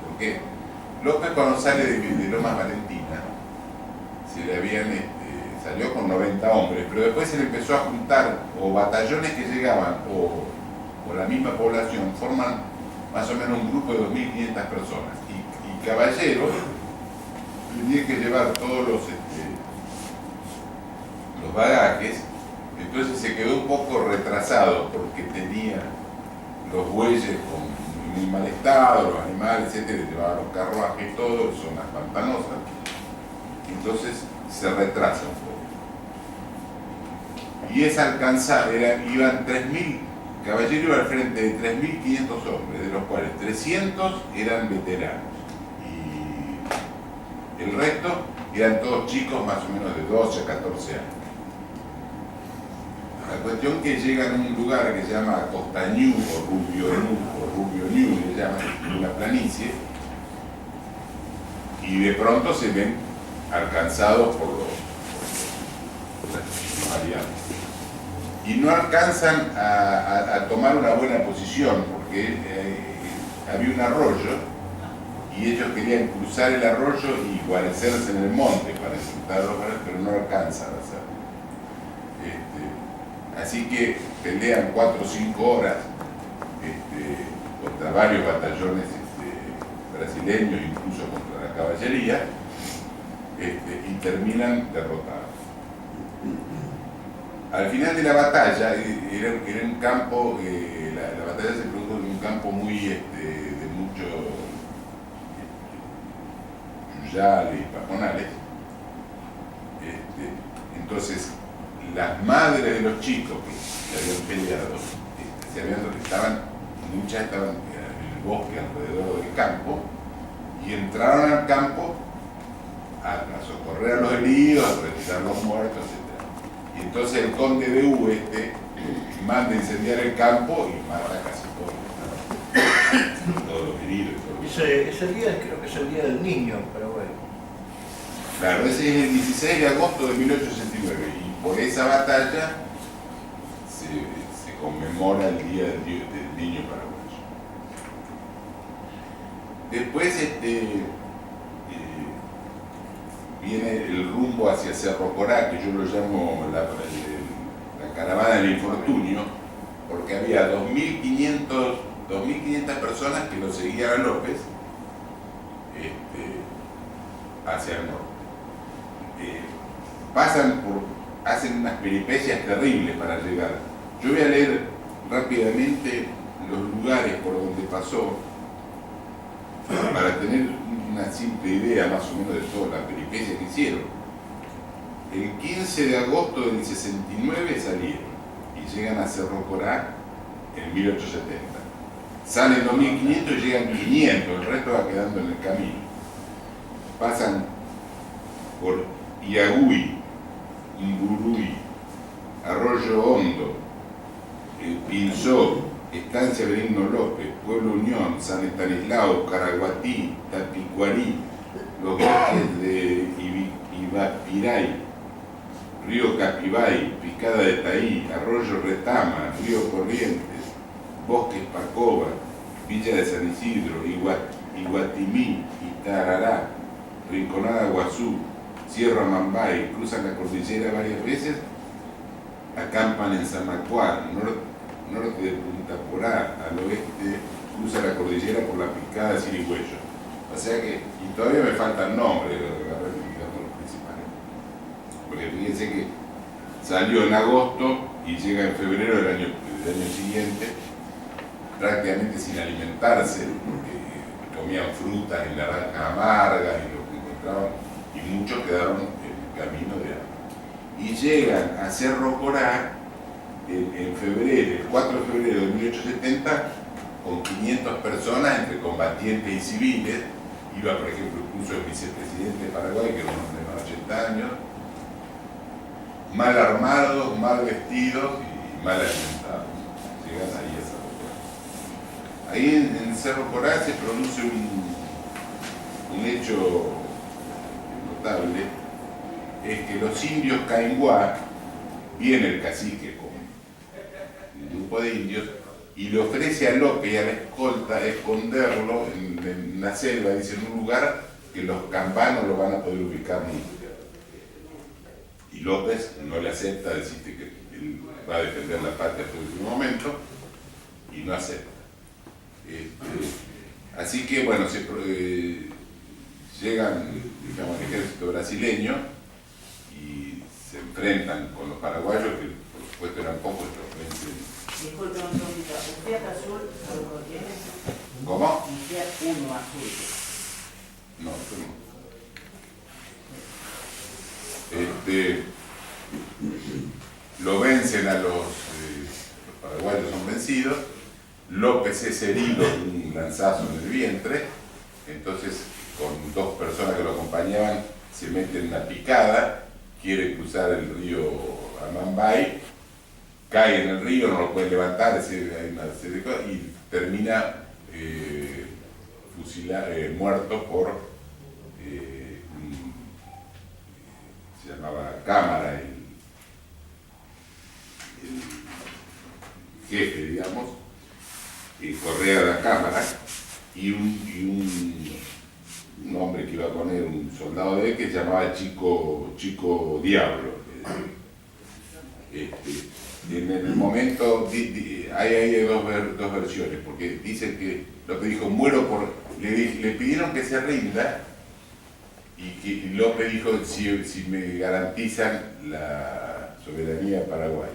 Porque López, cuando sale de Lomas Valentina, se le habían salió con 90 hombres, pero después se le empezó a juntar o batallones que llegaban o la misma población, forman más o menos un grupo de 2.500 personas. Y Caballero tenía que llevar todos los bagajes, entonces se quedó un poco retrasado porque tenía los bueyes con muy mal estado, los animales, etcétera, llevaban los carruajes y todo, zonas pantanosas, entonces se retrasa un poco. Y es alcanzar, iban 3.000, Caballero iba al frente de 3.500 hombres, de los cuales 300 eran veteranos y el resto eran todos chicos más o menos de 12 a 14 años. La cuestión que llegan a un lugar que se llama Costañú o Rubio Ñu, le llaman una planicie, y de pronto se ven alcanzados por los aliados. Y no alcanzan a tomar una buena posición porque había un arroyo y ellos querían cruzar el arroyo y guarecerse en el monte para enfrentar a los varones, pero no alcanzan a hacerlo. Así que pelean 4 o 5 horas contra varios batallones brasileños, incluso contra la caballería, y terminan derrotados. Al final de la batalla, era un campo, la batalla se produjo en un campo muy de muchos yuyales y pajonales. Entonces, las madres de los chicos que habían peleado, muchas estaban en el bosque alrededor del campo, y entraron al campo a socorrer a los heridos, a retirar los muertos, etc. Y entonces el conde de U manda incendiar el campo y mata casi todos los heridos. Ese día creo que es el Día del Niño, pero bueno. Claro, ese es el 16 de agosto de 1869 y por esa batalla se conmemora el Día del Niño Paraguayo. Después viene el rumbo hacia Cerro Corá, que yo lo llamo la caravana del infortunio, porque había 2.500 personas que lo seguían a López hacia el norte. Hacen unas peripecias terribles para llegar. Yo voy a leer rápidamente los lugares por donde pasó para tener una simple idea más o menos de toda la peripecia que hicieron. El 15 de agosto del 69 salieron y llegan a Cerro Corá en 1870. Salen 2.500 y llegan 500, el resto va quedando en el camino. Pasan por Iagüí, Umburuy, Arroyo Hondo, Pinzó, Estancia Benigno López, Pueblo Unión, San Estanislao, Caraguatí, Tapicuarí, los bosques de Ibapiray, Río Capibay, Picada de Taí, Arroyo Retama, Río Corrientes, Bosques Pacoba, Villa de San Isidro, Iguatimí, Itarará, Rinconada Guazú, Sierra Mambay, cruzan la cordillera varias veces, acampan en Samacuá, norte de Punta Porá, al oeste cruza la cordillera por la picada de Sirigüeyo. O sea que, y todavía me faltan nombres de los principales. Porque fíjense que salió en agosto y llega en febrero del año siguiente, prácticamente sin alimentarse, comían frutas y naranjas amargas y lo que encontraban, y muchos quedaron en el camino de hambre. Y llegan a Cerro Corá en febrero, el 4 de febrero de 1870, con 500 personas entre combatientes y civiles. Iba, por ejemplo, incluso el vicepresidente de Paraguay, que era un hombre de 80 años, mal armados, mal vestidos y mal alimentados. Llegan ahí a Cerro Corá. Ahí en Cerro Corá se produce un hecho notable, es que los indios Cainguá, viene el cacique con un grupo de indios y le ofrece a López y a la escolta esconderlo en una selva, dice, en un lugar que los campanos lo van a poder ubicar nunca. Y López no le acepta, decirte que él va a defender la patria hasta el último momento, y no acepta. Así que, bueno, llegan, digamos, al ejército brasileño y se enfrentan con los paraguayos, que por supuesto eran pocos, los vencen. Disculpe un segundito, ¿un Fiat azul lo tiene? ¿Cómo? Un Fiat 1 azul. No, esto no. Lo vencen a los paraguayos, son vencidos. López es herido de un lanzazo en el vientre, entonces con dos personas que lo acompañaban se mete en una picada, quiere cruzar el río Amambay, cae en el río, no lo puede levantar, hay una serie de cosas, y termina muerto por se llamaba Cámara, el jefe, digamos, Correa de la Cámara, y un hombre que iba con él, un soldado de él, que se llamaba Chico Diablo. En el momento hay dos versiones, porque dicen que lo que dijo, muero por... Le pidieron que se rinda, y López dijo, si me garantizan la soberanía de Paraguay.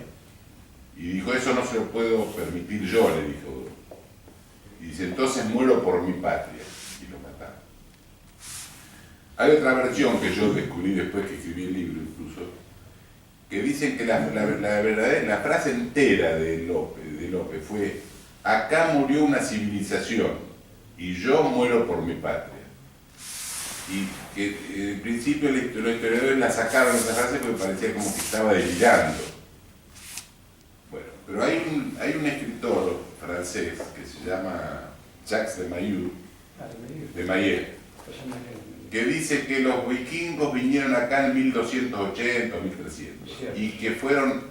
Y dijo, eso no se lo puedo permitir yo, le dijo. Y dice, entonces muero por mi patria. Y lo mataron. Hay otra versión que yo descubrí después que escribí el libro incluso, que dicen que la frase entera de López fue, acá murió una civilización y yo muero por mi patria. Y que en principio los historiadores la sacaron esa frase porque parecía como que estaba delirando. Bueno, pero hay un escritor francés que se llama Jacques de Maillet, que dice que los vikingos vinieron acá en 1280 o 1300 y que fueron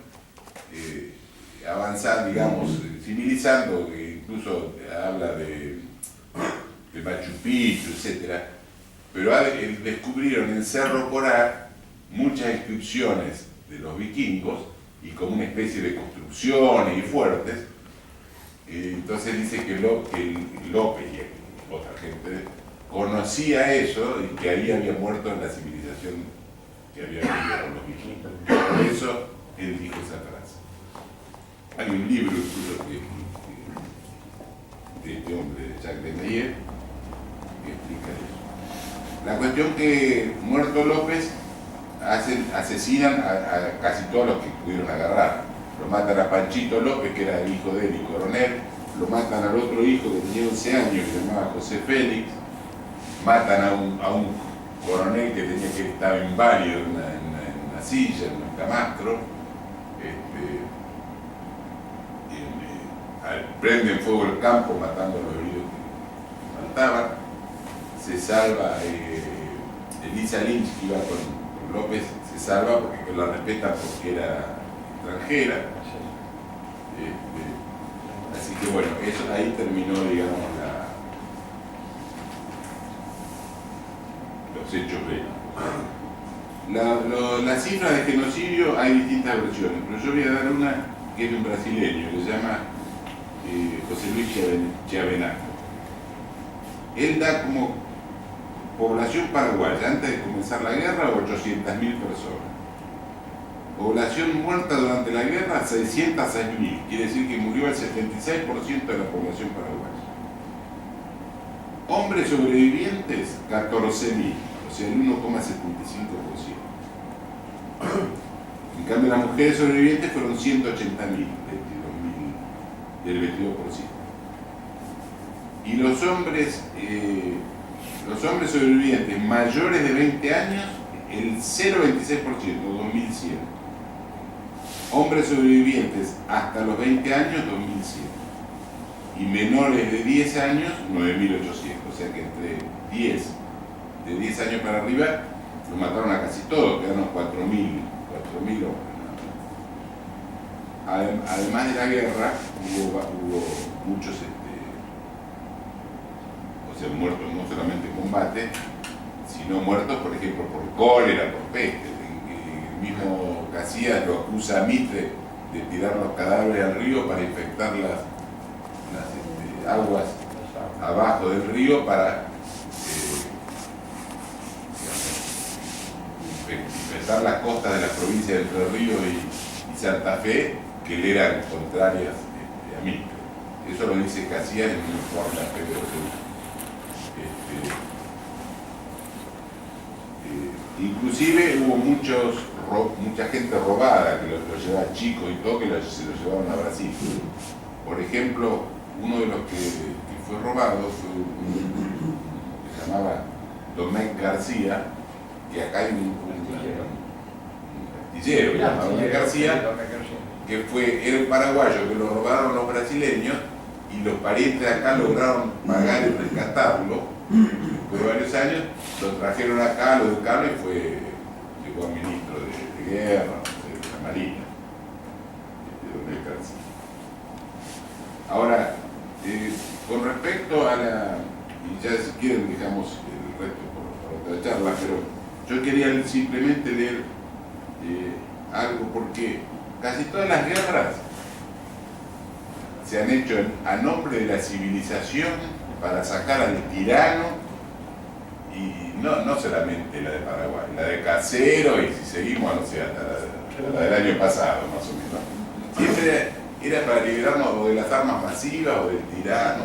avanzando, digamos, civilizando, incluso habla de Machu Picchu, etc. Pero descubrieron en Cerro Corá muchas inscripciones de los vikingos y como una especie de construcciones y fuertes. Entonces dice que López y otra gente conocía eso y que ahí había muerto en la civilización que había vivido con los vikingos. Por eso él dijo esa frase. Hay un libro incluso de este hombre, de Jacques de Maillet, que explica eso. La cuestión que, muerto López, asesinan a casi todos los que pudieron agarrar. Lo matan a Panchito López, que era el hijo de él y coronel, lo matan al otro hijo que tenía 11 años, que se llamaba José Félix, matan a un coronel que estaba inválido en una silla, en un camastro, prenden fuego el campo matando a los heridos que faltaban. Se salva Elisa Lynch, que iba con López, se salva porque la respetan porque era extranjera. Así que bueno, eso ahí terminó, digamos, los hechos bélicos. Las cifras de genocidio hay distintas versiones, pero yo voy a dar una que es de un brasileño, que se llama José José Luis Chiavenaco. Él da como población paraguaya, antes de comenzar la guerra, 800.000 personas. Población muerta durante la guerra, 606.000. Quiere decir que murió el 76% de la población paraguaya. Hombres sobrevivientes, 14.000, o sea, el 1,75%. En cambio, las mujeres sobrevivientes fueron 180.000, del 22%. Y los hombres sobrevivientes mayores de 20 años, el 0,26%, 2.100. Hombres sobrevivientes hasta los 20 años, 2.100. Y menores de 10 años, 9.800. O sea que de 10 años para arriba, los mataron a casi todos, quedaron 4.000 hombres. Además de la guerra, hubo muchos muertos no solamente en combate, sino muertos, por ejemplo, por cólera, por peste. El mismo Casillas lo acusa a Mitre de tirar los cadáveres al río para infectar las aguas abajo del río para infectar las costas de las provincias de Entre Ríos y Santa Fe, que le eran contrarias a Mitre. Eso lo dice Casillas en un informe a Pedro II. Inclusive hubo mucha gente robada que los llevaba chicos y todo, que se los llevaron a Brasil. Por ejemplo, uno de los que fue robado fue un que se llamaba Domecq García, que acá hay un artillero llamado Domecq García, que era el paraguayo que lo robaron los brasileños, y los parientes de acá lograron pagar y rescatarlo. Después de varios años lo trajeron acá, lo educaron y llegó a ministro de guerra, de la Marina, Domecq García. Ahora, con respecto a y ya si quieren dejamos el resto para otra charla, pero yo quería simplemente leer algo, porque casi todas las guerras se han hecho a nombre de la civilización, para sacar al tirano, y no solamente la de Paraguay, la de Casero, y si seguimos, no sé, hasta la del año pasado, más o menos. Siempre era para liberarnos o de las armas masivas, o del tirano.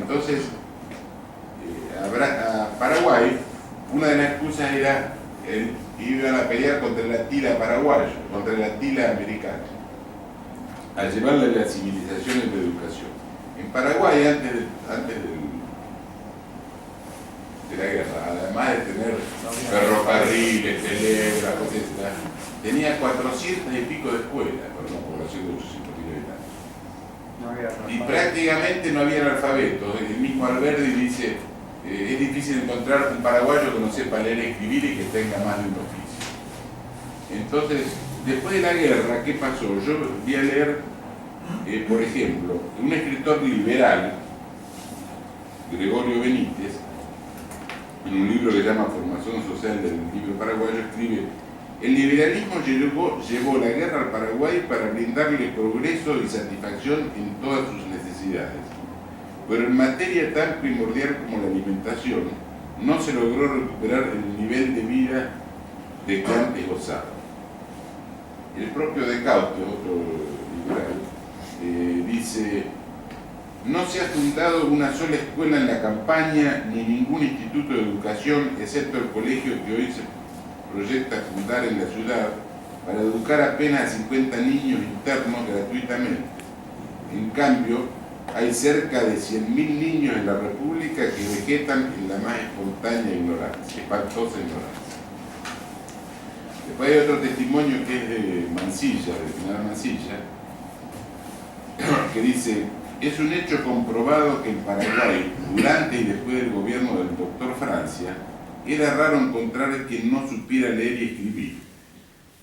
Entonces, a Paraguay, una de las excusas era iban a pelear contra el Atila paraguayo, contra el Atila americano, a llevarle la civilización y la educación. En Paraguay, antes de la guerra, además de tener ferrocarriles, telégrafos, etc., tenía 400 y pico de escuelas para una población de 800.000 habitantes. Y prácticamente no había analfabeto. El mismo Alberdi dice, es difícil encontrar un paraguayo que no sepa leer y escribir y que tenga más de un oficio. Entonces, después de la guerra, ¿qué pasó? Yo voy a leer, por ejemplo, un escritor liberal, Gregorio Benítez, en un libro que se llama Formación Social del Libro Paraguayo, escribe: el liberalismo llevó la guerra al Paraguay para brindarle progreso y satisfacción en todas sus necesidades. Pero en materia tan primordial como la alimentación, no se logró recuperar el nivel de vida de que antes gozaba. El propio Decaute, otro liberal, dice: no se ha fundado una sola escuela en la campaña ni ningún instituto de educación, excepto el colegio que hoy se proyecta fundar en la ciudad para educar apenas a 50 niños internos gratuitamente. En cambio, hay cerca de 100.000 niños en la República que vegetan en la más espontánea ignorancia, espantosa ignorancia. Después hay otro testimonio que es de Mansilla, de General Mansilla, que dice: es un hecho comprobado que en Paraguay, durante y después del gobierno del doctor Francia, era raro encontrar quien no supiera leer y escribir.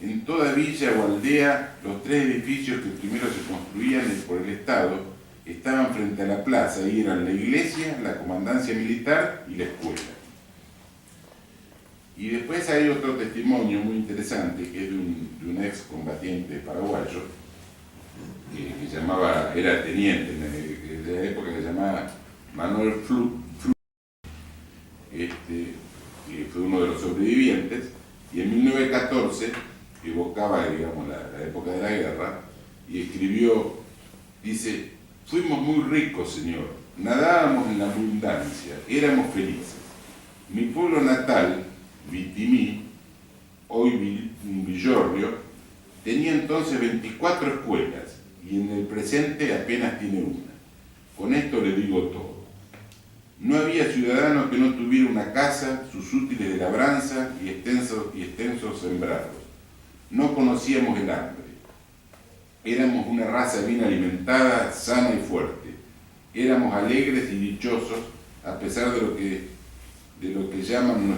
En toda villa o aldea, los 3 edificios que primero se construían por el Estado estaban frente a la plaza y eran la iglesia, la comandancia militar y la escuela. Y después hay otro testimonio muy interesante, que es de un ex combatiente paraguayo, que llamaba, era teniente, en la época que se llamaba Manuel que fue uno de los sobrevivientes, y en 1914 evocaba, digamos, la época de la guerra, y escribió, dice: fuimos muy ricos, señor, nadábamos en la abundancia, éramos felices. Mi pueblo natal, Vitimí, hoy Villorrio, tenía entonces 24 escuelas, y en el presente apenas tiene una. Con esto le digo todo. No había ciudadano que no tuviera una casa, sus útiles de labranza y extensos sembrados. No conocíamos el hambre. Éramos una raza bien alimentada, sana y fuerte. Éramos alegres y dichosos, a pesar de lo que llaman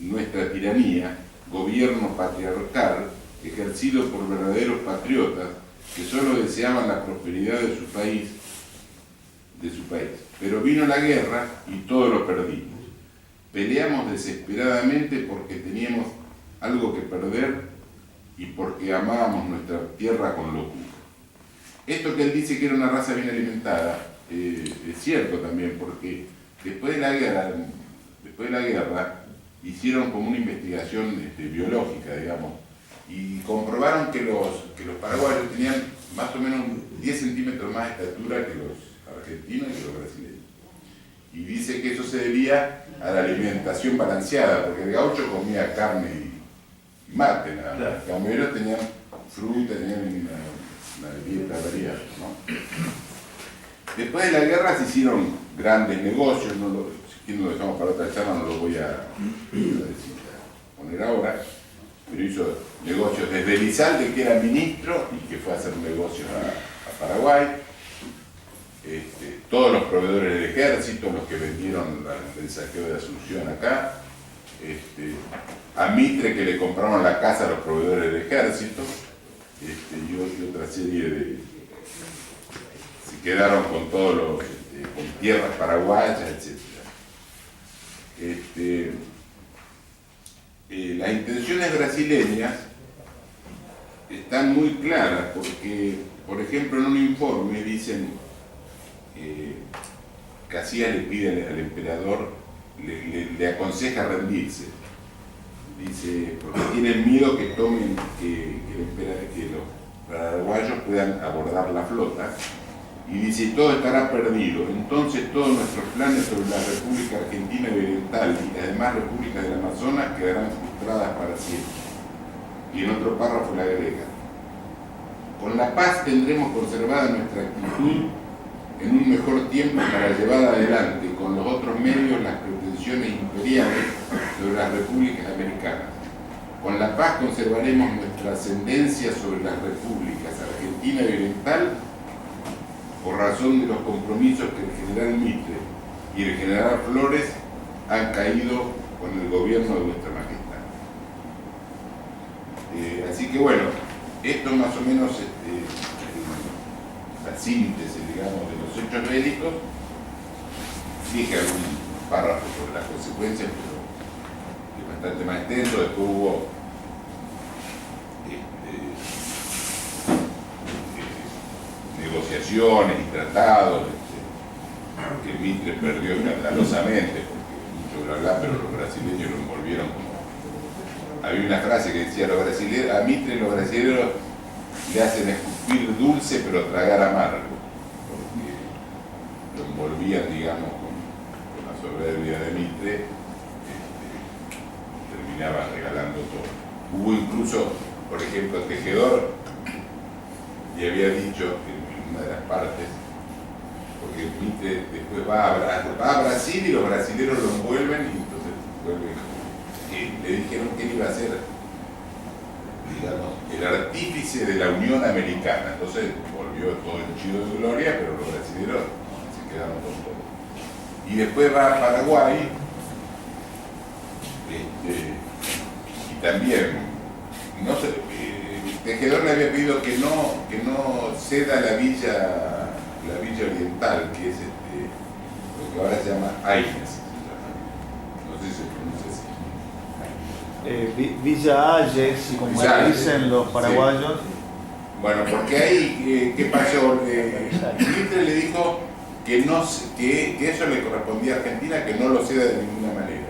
nuestra tiranía, gobierno patriarcal, ejercido por verdaderos patriotas que solo deseaban la prosperidad de su país. Pero vino la guerra y todo lo perdimos. Peleamos desesperadamente porque teníamos algo que perder y porque amábamos nuestra tierra con locura. Esto que él dice que era una raza bien alimentada, es cierto también, porque después de la guerra hicieron como una investigación biológica, digamos, y comprobaron que los paraguayos tenían más o menos 10 centímetros más de estatura que los argentinos y los brasileños. Y dice que eso se debía a la alimentación balanceada, porque el gaucho comía carne y mate, nada más. Los camioneros tenían fruta, tenían una dieta variada, ¿no? Después de la guerra se hicieron grandes negocios, si lo dejamos para otra charla, no lo voy a poner ahora, pero hizo negocios desde Elizalde, que era ministro y que fue a hacer negocios a Paraguay. Todos los proveedores del ejército, los que vendieron el saqueo de Asunción acá, a Mitre, que le compraron la casa a los proveedores del ejército, y otra serie de... se quedaron con todos los... con tierras paraguayas, etc. Las intenciones brasileñas están muy claras porque, por ejemplo, en un informe dicen Casillas le pide al emperador, le aconseja rendirse. Dice, porque tienen miedo que los paraguayos puedan abordar la flota. Y dice, todo estará perdido. Entonces todos nuestros planes sobre la República Argentina Oriental y las demás repúblicas del Amazonas quedarán frustradas para siempre. Y en otro párrafo le agrega, con la paz tendremos conservada nuestra actitud en un mejor tiempo para llevar adelante con los otros medios las pretensiones imperiales sobre las repúblicas americanas. Con la paz conservaremos nuestra ascendencia sobre las repúblicas Argentina y Oriental por razón de los compromisos que el general Mitre y el general Flores han caído con el gobierno de vuestra majestad. Así que bueno, esto más o menos la síntesis, digamos, de los hechos bélicos. Dije algún párrafo sobre las consecuencias, pero es bastante más extenso. Después hubo negociaciones y tratados que Mitre perdió escandalosamente, porque mucho bla bla, pero los brasileños lo envolvieron como... Había una frase que decía, a Mitre los brasileños le hacen escupir dulce pero tragar amargo, porque lo envolvían, digamos, con la soberbia de Mitre, terminaban regalando todo. Hubo incluso, por ejemplo, Tejedor le había dicho en una de las partes, porque Mitre después va a Brasil y los brasileños lo envuelven y entonces le dijeron que él iba a ser, digamos, el artífice de la Unión Americana. Entonces volvió todo henchido de gloria, pero los brasileños se quedaron con todo. Y después va a Paraguay, y también, no sé, Tejedor le había pedido que no ceda la villa oriental, que es lo que ahora se llama Aines. No sé si se pronuncia así. Villa Ayes, como le dicen los paraguayos. Bueno, porque ahí, ¿qué pasó? Mitre le dijo que eso le correspondía a Argentina, que no lo ceda de ninguna manera.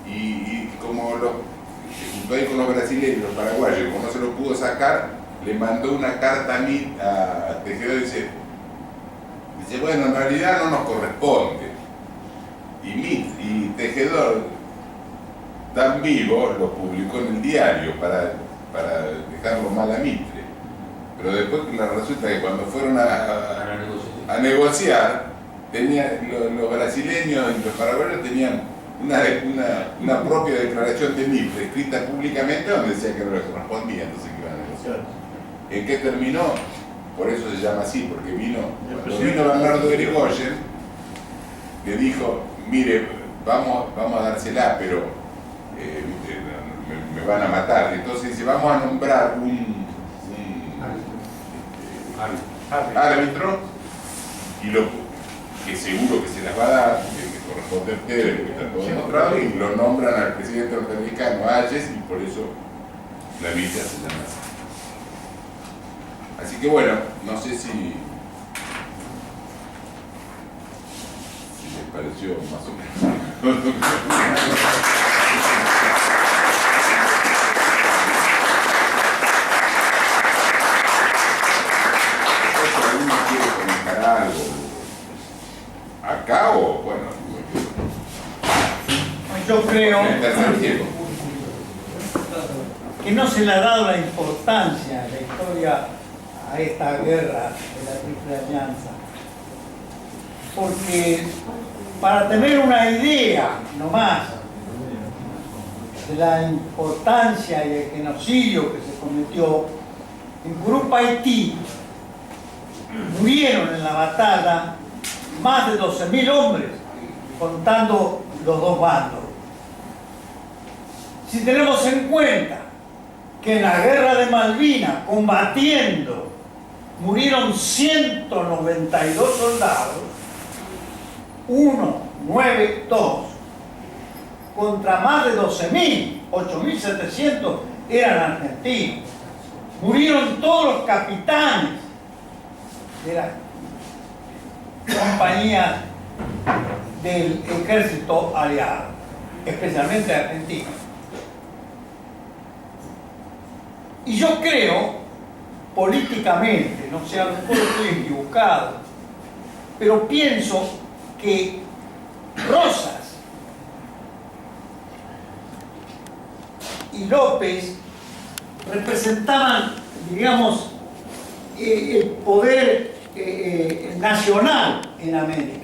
Y como junto ahí con los brasileños y los paraguayos, como no se lo pudo sacar, le mandó una carta a Tejedor y dice, bueno, en realidad no nos corresponde. Y Tejedor, tan vivo, lo publicó en el diario para dejarlo mal a Mitre. Pero después resulta que cuando fueron a negociar, los brasileños y los paraguayos tenían una propia declaración de Mitre, escrita públicamente, donde decía que no le correspondía, entonces que iban a negociar. ¿En qué terminó? Por eso se llama así, porque cuando vino Bernardo de Irigoyen, le dijo, mire, vamos a dársela, pero me van a matar. Entonces dice, vamos a nombrar un árbitro, y que seguro que se las va a dar, que corresponde a ustedes, que está todo demostrado, y lo nombran al presidente norteamericano, Hayes, y por eso la villa se llama así. Así que bueno, no sé si les pareció más o menos. ¿Alguno quiere comentar algo acá o bueno? Yo creo En el tercer tiempo. que no se le ha dado la importancia en la historia a esta guerra de la Triple Alianza, porque para tener una idea nomás de la importancia y el genocidio que se cometió en Curupa, Haití, murieron en la batalla más de 12.000 hombres, contando los dos bandos. Si tenemos en cuenta que en la guerra de Malvinas, combatiendo, murieron 192 soldados, 192, contra más de 12.000, 8.700 eran argentinos. Murieron todos los capitanes de las compañías del ejército aliado, especialmente argentino. Y yo creo, políticamente, no sé, a lo mejor estoy equivocado, pero pienso que Rosas y López representaban, digamos, el poder nacional en América.